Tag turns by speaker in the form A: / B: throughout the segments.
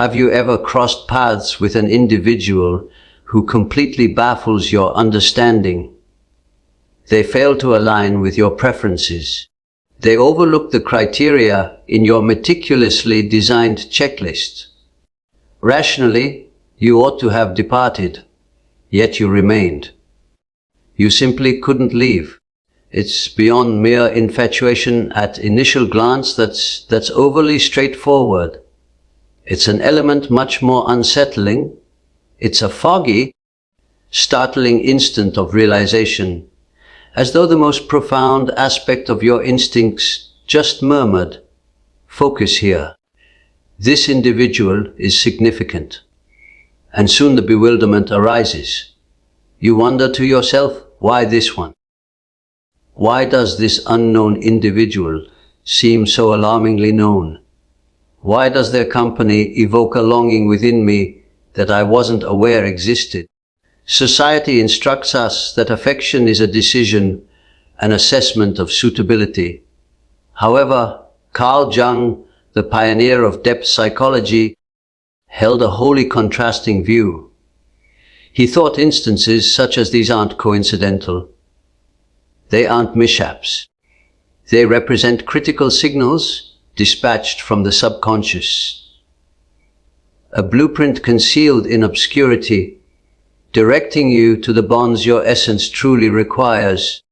A: Have you ever crossed paths with an individual who completely baffles your understanding? They fail to align with your preferences. They overlook the criteria in your meticulously designed checklist. Rationally, you ought to have departed, yet you remained. You simply couldn't leave. It's beyond mere infatuation at initial glance that's overly straightforward. It's an element much more unsettling. It's a foggy, startling instant of realization, as though the most profound aspect of your instincts just murmured, "Focus here. This individual is significant." And soon the bewilderment arises. You wonder to yourself, why this one? Why does this unknown individual seem so alarmingly known? Why does their company evoke a longing within me that I wasn't aware existed? Society instructs us that affection is a decision, an assessment of suitability. However, Carl Jung, the pioneer of depth psychology, held a wholly contrasting view. He thought instances such as these aren't coincidental. They aren't mishaps. They represent critical signals dispatched from the subconscious. A blueprint concealed in obscurity, directing you to the bonds your essence truly requires,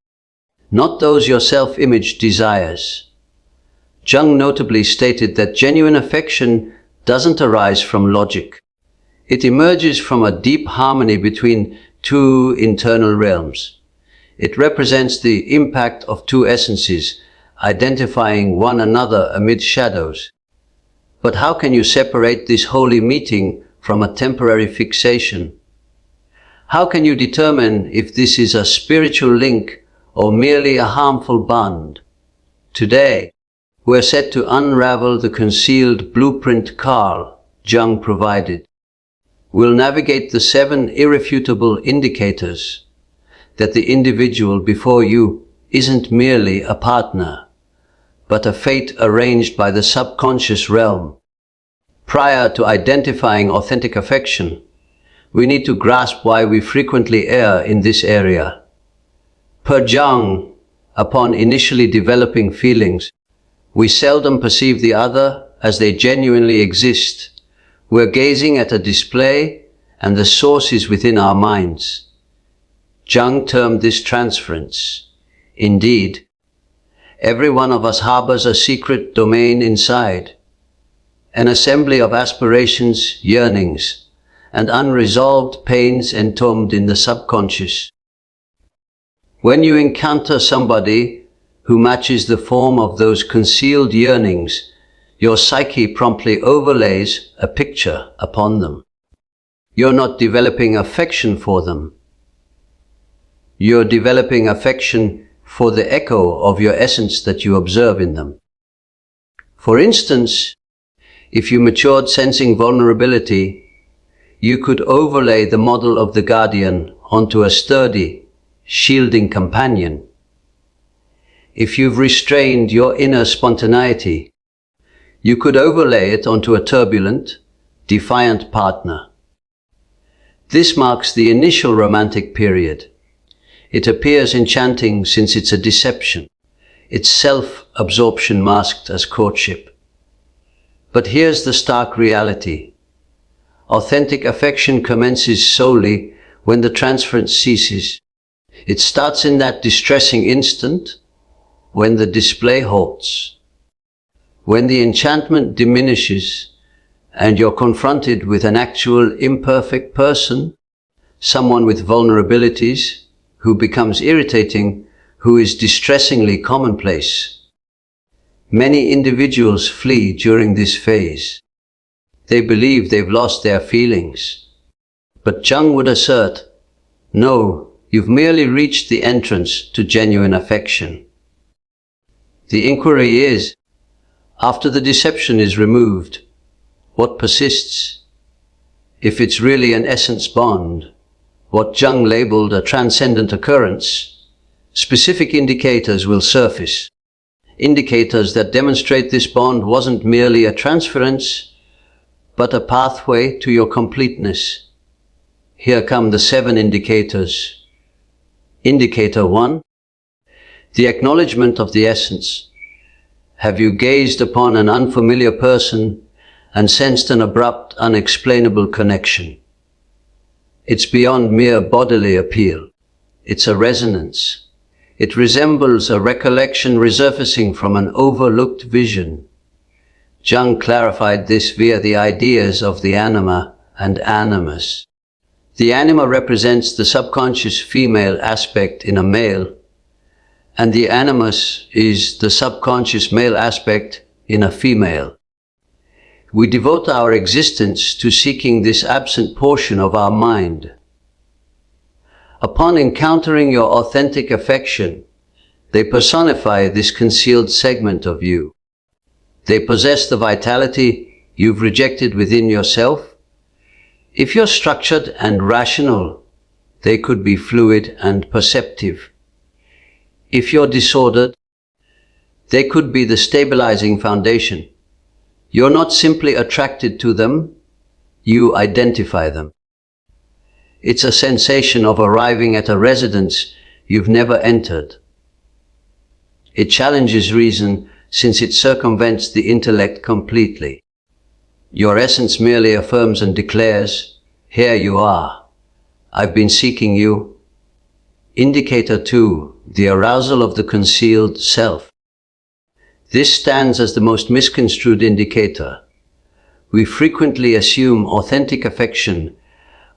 A: not those your self-image desires. Jung notably stated that genuine affection doesn't arise from logic. It emerges from a deep harmony between two internal realms. It represents the impact of two essences, identifying one another amid shadows. But how can you separate this holy meeting from a temporary fixation? How can you determine if this is a spiritual link or merely a harmful bond? Today, we're set to unravel the concealed blueprint Carl Jung provided. We'll navigate the 7 irrefutable indicators that the individual before you isn't merely a partner, but a fate arranged by the subconscious realm. Prior to identifying authentic affection, we need to grasp why we frequently err in this area. Per Jung, upon initially developing feelings, we seldom perceive the other as they genuinely exist. We're gazing at a display, and the source is within our minds. Jung termed this transference. Indeed, every one of us harbors a secret domain inside, an assembly of aspirations, yearnings, and unresolved pains entombed in the subconscious. When you encounter somebody who matches the form of those concealed yearnings, your psyche promptly overlays a picture upon them. You're not developing affection for them. You're developing affection for the echo of your essence that you observe in them. For instance, if you matured sensing vulnerability, you could overlay the model of the guardian onto a sturdy, shielding companion. If you've restrained your inner spontaneity, you could overlay it onto a turbulent, defiant partner. This marks the initial romantic period. It appears enchanting since it's a deception. It's self-absorption masked as courtship. But here's the stark reality. Authentic affection commences solely when the transference ceases. It starts in that distressing instant when the display halts, when the enchantment diminishes and you're confronted with an actual imperfect person, someone with vulnerabilities, who becomes irritating, who is distressingly commonplace. Many individuals flee during this phase. They believe they've lost their feelings. But Jung would assert, no, you've merely reached the entrance to genuine affection. The inquiry is, after the deception is removed, what persists? If it's really an essence bond, what Jung labeled a transcendent occurrence, specific indicators will surface. Indicators that demonstrate this bond wasn't merely a transference, but a pathway to your completeness. Here come the 7 indicators. Indicator 1. The acknowledgement of the essence. Have you gazed upon an unfamiliar person and sensed an abrupt, unexplainable connection? It's beyond mere bodily appeal. It's a resonance. It resembles a recollection resurfacing from an overlooked vision. Jung clarified this via the ideas of the anima and animus. The anima represents the subconscious female aspect in a male, and the animus is the subconscious male aspect in a female. We devote our existence to seeking this absent portion of our mind. Upon encountering your authentic affection, they personify this concealed segment of you. They possess the vitality you've rejected within yourself. If you're structured and rational, they could be fluid and perceptive. If you're disordered, they could be the stabilizing foundation. You're not simply attracted to them, you identify them. It's a sensation of arriving at a residence you've never entered. It challenges reason since it circumvents the intellect completely. Your essence merely affirms and declares, here you are. I've been seeking you. Indicator 2. The arousal of the concealed self. This stands as the most misconstrued indicator. We frequently assume authentic affection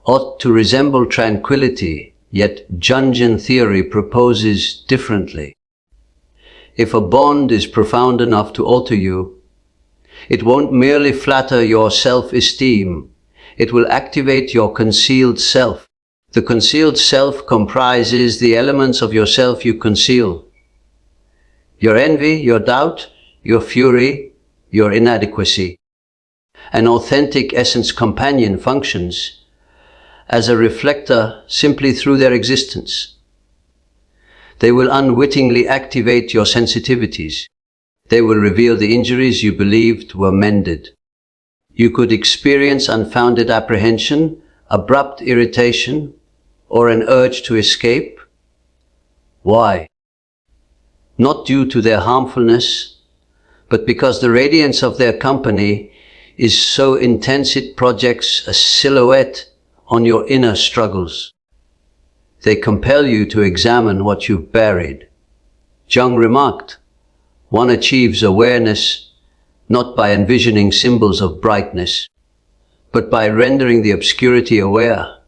A: ought to resemble tranquility, yet Jungian theory proposes differently. If a bond is profound enough to alter you, it won't merely flatter your self-esteem, it will activate your concealed self. The concealed self comprises the elements of yourself you conceal. Your envy, your doubt, your fury, your inadequacy. An authentic essence companion functions as a reflector simply through their existence. They will unwittingly activate your sensitivities. They will reveal the injuries you believed were mended. You could experience unfounded apprehension, abrupt irritation, or an urge to escape. Why? Not due to their harmfulness, but because the radiance of their company is so intense it projects a silhouette on your inner struggles. They compel you to examine what you've buried. Jung remarked, one achieves awareness not by envisioning symbols of brightness, but by rendering the obscurity aware.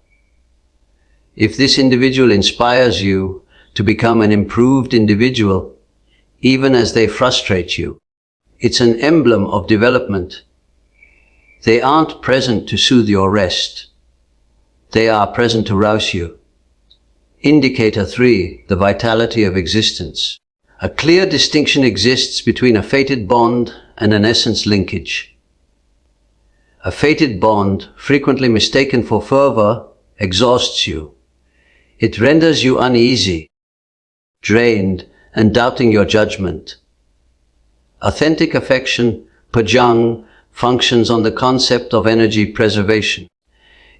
A: If this individual inspires you to become an improved individual, even as they frustrate you, it's an emblem of development. They aren't present to soothe your rest. They are present to rouse you. Indicator 3. The vitality of existence. A clear distinction exists between a fated bond and an essence linkage. A fated bond, frequently mistaken for fervor, exhausts you. It renders you uneasy, drained, and doubting your judgment. Authentic affection, per Jung, functions on the concept of energy preservation.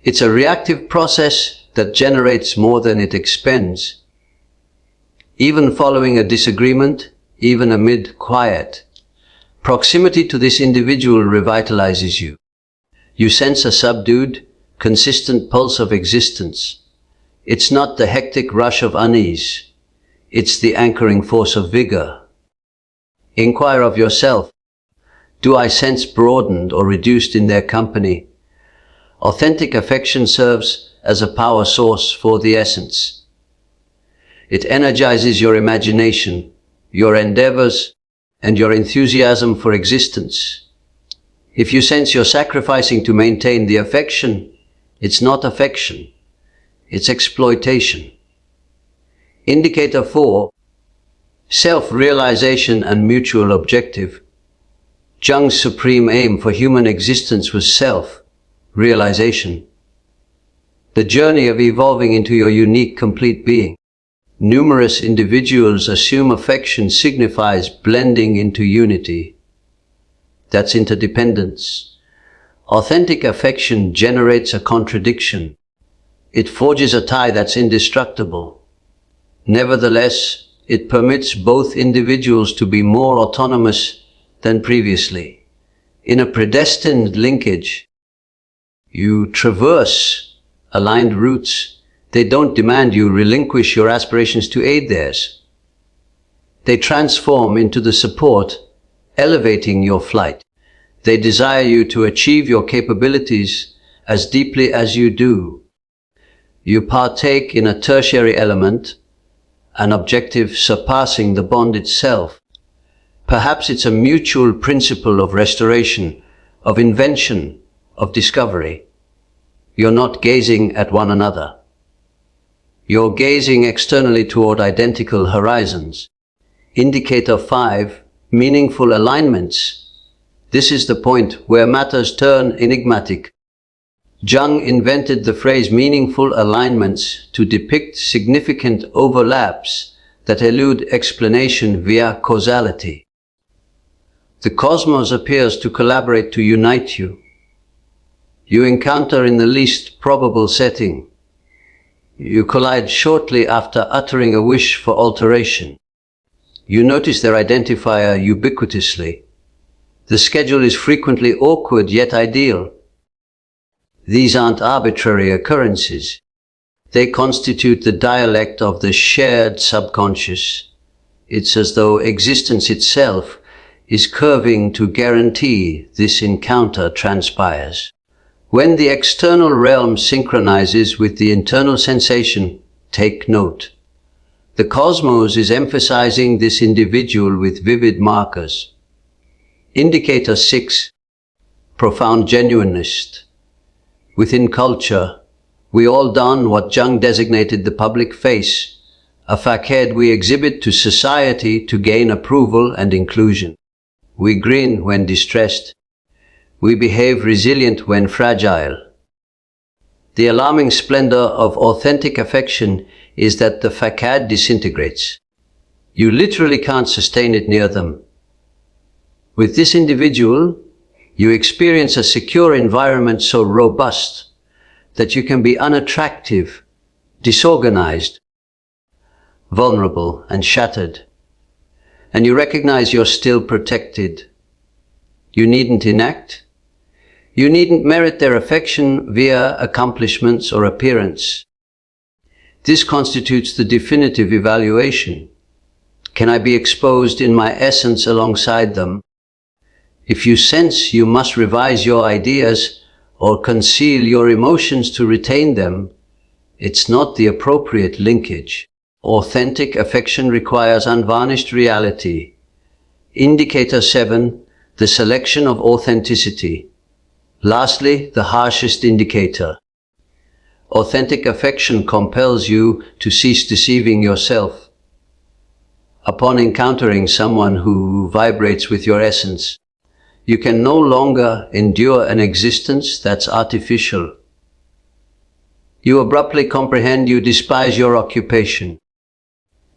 A: It's a reactive process that generates more than it expends. Even following a disagreement, even amid quiet, proximity to this individual revitalizes you. You sense a subdued, consistent pulse of existence. It's not the hectic rush of unease. It's the anchoring force of vigor. Inquire of yourself. Do I sense broadened or reduced in their company? Authentic affection serves as a power source for the essence. It energizes your imagination, your endeavors, and your enthusiasm for existence. If you sense you're sacrificing to maintain the affection, it's not affection. It's exploitation. Indicator 4. Self-realization and mutual objective. Jung's supreme aim for human existence was self-realization. The journey of evolving into your unique, complete being. Numerous individuals assume affection signifies blending into unity. That's interdependence. Authentic affection generates a contradiction. It forges a tie that's indestructible. Nevertheless, it permits both individuals to be more autonomous than previously. In a predestined linkage, you traverse aligned routes. They don't demand you relinquish your aspirations to aid theirs. They transform into the support, elevating your flight. They desire you to achieve your capabilities as deeply as you do. You partake in a tertiary element, an objective surpassing the bond itself. Perhaps it's a mutual principle of restoration, of invention, of discovery. You're not gazing at one another. You're gazing externally toward identical horizons. Indicator 5, meaningful alignments. This is the point where matters turn enigmatic. Jung invented the phrase meaningful alignments to depict significant overlaps that elude explanation via causality. The cosmos appears to collaborate to unite you. You encounter in the least probable setting. You collide shortly after uttering a wish for alteration. You notice their identifier ubiquitously. The schedule is frequently awkward yet ideal. These aren't arbitrary occurrences. They constitute the dialect of the shared subconscious. It's as though existence itself is curving to guarantee this encounter transpires. When the external realm synchronizes with the internal sensation, take note. The cosmos is emphasizing this individual with vivid markers. Indicator 6, profound genuineness. Within culture, we all don what Jung designated the public face, a facade we exhibit to society to gain approval and inclusion. We grin when distressed. We behave resilient when fragile. The alarming splendor of authentic affection is that the facade disintegrates. You literally can't sustain it near them. With this individual, you experience a secure environment so robust that you can be unattractive, disorganized, vulnerable, and shattered. And you recognize you're still protected. You needn't enact. You needn't merit their affection via accomplishments or appearance. This constitutes the definitive evaluation. Can I be exposed in my essence alongside them? If you sense you must revise your ideas or conceal your emotions to retain them, it's not the appropriate linkage. Authentic affection requires unvarnished reality. Indicator 7, the selection of authenticity. Lastly, the harshest indicator. Authentic affection compels you to cease deceiving yourself. Upon encountering someone who vibrates with your essence, you can no longer endure an existence that's artificial. You abruptly comprehend you despise your occupation.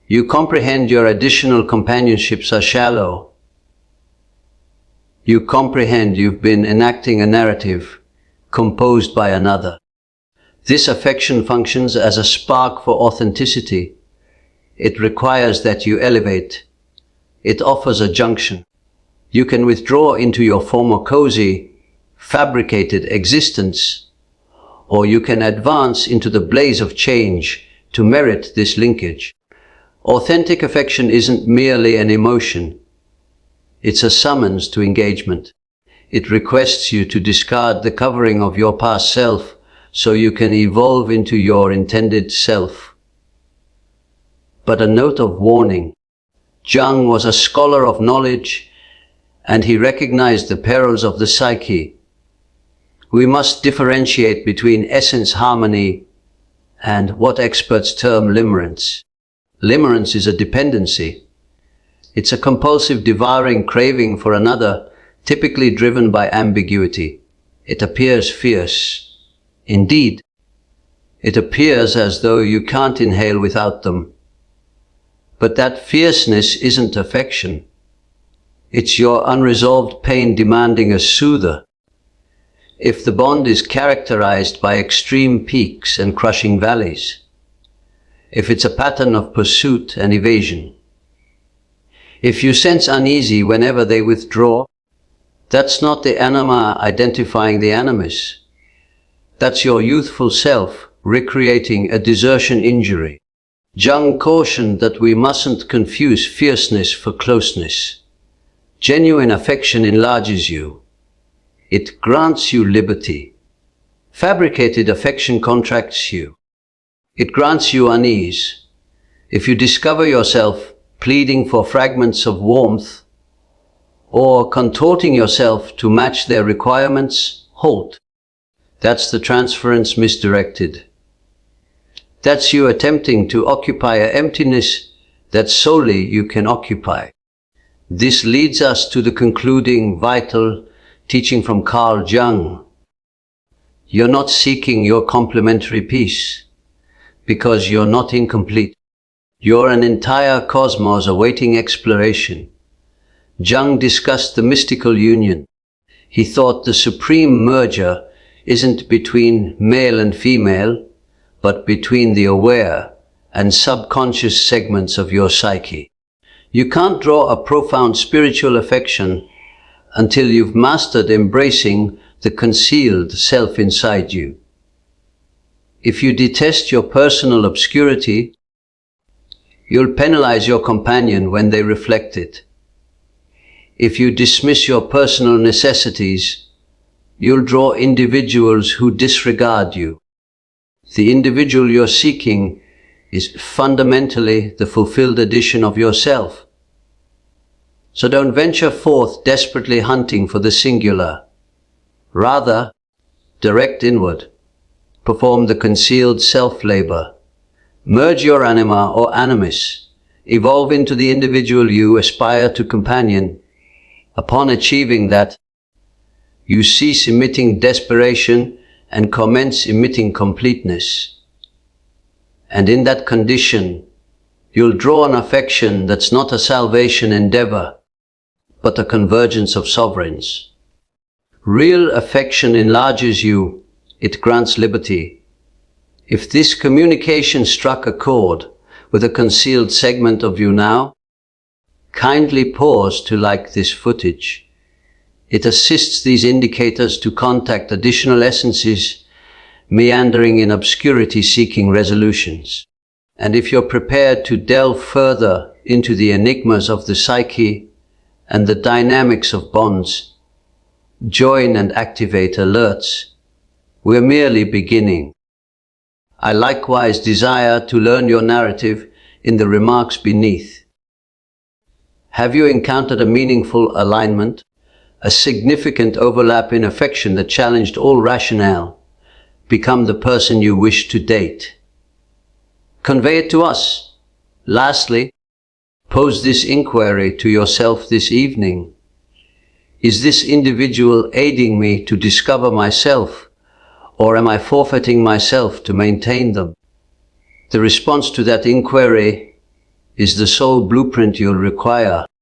A: You comprehend your additional companionships are shallow. You comprehend you've been enacting a narrative composed by another. This affection functions as a spark for authenticity. It requires that you elevate. It offers a junction. You can withdraw into your former cozy, fabricated existence, or you can advance into the blaze of change to merit this linkage. Authentic affection isn't merely an emotion. It's a summons to engagement. It requests you to discard the covering of your past self so you can evolve into your intended self. But a note of warning. Jung was a scholar of knowledge, and he recognized the perils of the psyche. We must differentiate between essence harmony and what experts term limerence. Limerence is a dependency. It's a compulsive devouring craving for another, typically driven by ambiguity. It appears fierce. Indeed, it appears as though you can't inhale without them. But that fierceness isn't affection. It's your unresolved pain demanding a soother. if the bond is characterized by extreme peaks and crushing valleys, if it's a pattern of pursuit and evasion, if you sense uneasy whenever they withdraw, that's not the anima identifying the animus. That's your youthful self recreating a desertion injury. Jung cautioned that we mustn't confuse fierceness for closeness. Genuine affection enlarges you. It grants you liberty. Fabricated affection contracts you. It grants you unease. If you discover yourself pleading for fragments of warmth, or contorting yourself to match their requirements, halt. That's the transference misdirected. That's you attempting to occupy an emptiness that solely you can occupy. This leads us to the concluding vital teaching from Carl Jung. You're not seeking your complementary piece, because you're not incomplete. You're an entire cosmos awaiting exploration. Jung discussed the mystical union. He thought the supreme merger isn't between male and female, but between the aware and subconscious segments of your psyche. You can't draw a profound spiritual affection until you've mastered embracing the concealed self inside you. If you detest your personal obscurity, you'll penalize your companion when they reflect it. If you dismiss your personal necessities, you'll draw individuals who disregard you. The individual you're seeking is fundamentally the fulfilled edition of yourself. So don't venture forth desperately hunting for the singular. Rather, direct inward. Perform the concealed self-labor. Merge your anima or animus. Evolve into the individual you aspire to companion. Upon achieving that, you cease emitting desperation and commence emitting completeness. And in that condition, you'll draw an affection that's not a salvation endeavor, but a convergence of sovereigns. Real affection enlarges you. It grants liberty. If this communication struck a chord with a concealed segment of you now, kindly pause to like this footage. It assists these indicators to contact additional essences meandering in obscurity seeking resolutions. And if you're prepared to delve further into the enigmas of the psyche and the dynamics of bonds, join and activate alerts. We're merely beginning. I likewise desire to learn your narrative in the remarks beneath. Have you encountered a meaningful alignment, a significant overlap in affection that challenged all rationale? Become the person you wish to date. Convey it to us. Lastly, pose this inquiry to yourself this evening. Is this individual aiding me to discover myself, or am I forfeiting myself to maintain them? The response to that inquiry is the soul blueprint you'll require